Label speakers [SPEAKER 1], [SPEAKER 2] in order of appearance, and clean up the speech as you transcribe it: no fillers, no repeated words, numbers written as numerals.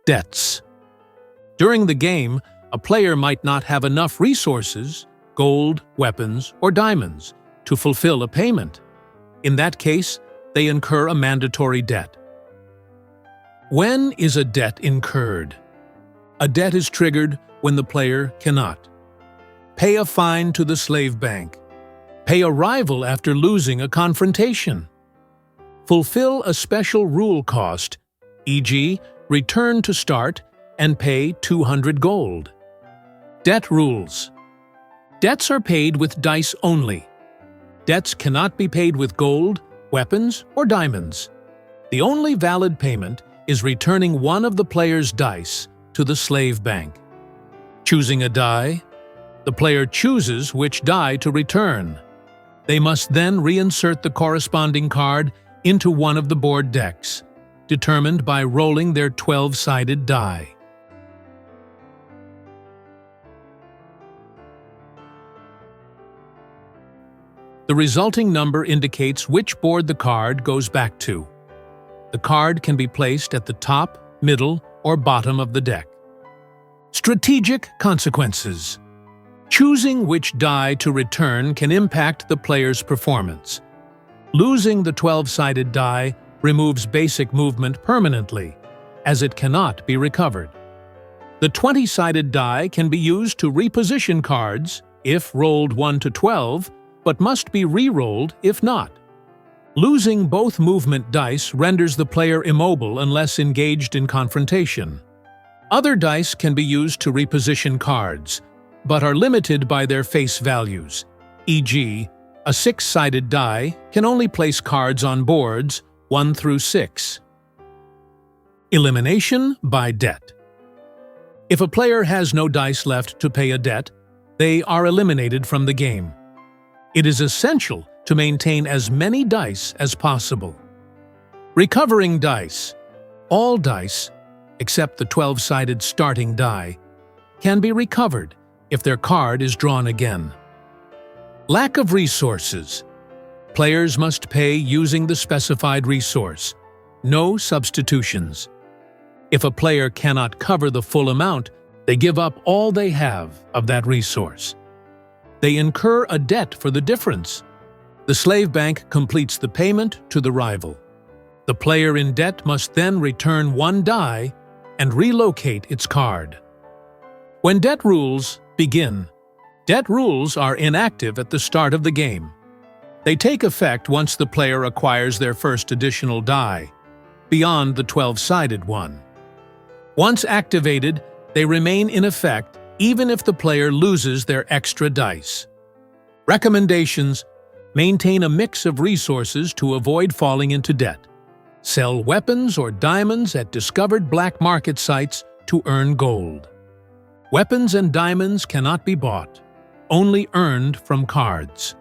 [SPEAKER 1] Debts. During the game, a player might not have enough resources, gold, weapons, or diamonds, to fulfill a payment. In that case, they incur a mandatory debt. When is a debt incurred? A debt is triggered when the player cannot pay a fine to the slave bank, pay a rival after losing a confrontation, fulfill a special rule cost, e.g., return to start and pay 200 gold. Debt rules. Debts are paid with dice only. Debts cannot be paid with gold, weapons, or diamonds. The only valid payment is returning one of the player's dice to the slave bank. Choosing a die, the player chooses which die to return. They must then reinsert the corresponding card into one of the board decks, determined by rolling their 12-sided die. The resulting number indicates which board the card goes back to. The card can be placed at the top, middle, or bottom of the deck. Strategic consequences. Choosing which die to return can impact the player's performance. Losing the 12-sided die removes basic movement permanently, as it cannot be recovered. The 20-sided die can be used to reposition cards if rolled 1 to 12, but must be re-rolled if not. Losing both movement dice renders the player immobile unless engaged in confrontation. Other dice can be used to reposition cards, but are limited by their face values, e.g., a 6-sided die can only place cards on boards 1 through 6. Elimination by debt. If a player has no dice left to pay a debt, they are eliminated from the game. It is essential to maintain as many dice as possible. Recovering dice. All dice, except the 12-sided starting die, can be recovered if their card is drawn again. Lack of resources. Players must pay using the specified resource. No substitutions. If a player cannot cover the full amount, they give up all they have of that resource. They incur a debt for the difference. The slave bank completes the payment to the rival. The player in debt must then return one die and relocate its card. When debt rules begin, debt rules are inactive at the start of the game. They take effect once the player acquires their first additional die, beyond the 12-sided one. Once activated, they remain in effect even if the player loses their extra dice. Recommendations: maintain a mix of resources to avoid falling into debt. Sell weapons or diamonds at discovered black market sites to earn gold. Weapons and diamonds cannot be bought, only earned from cards.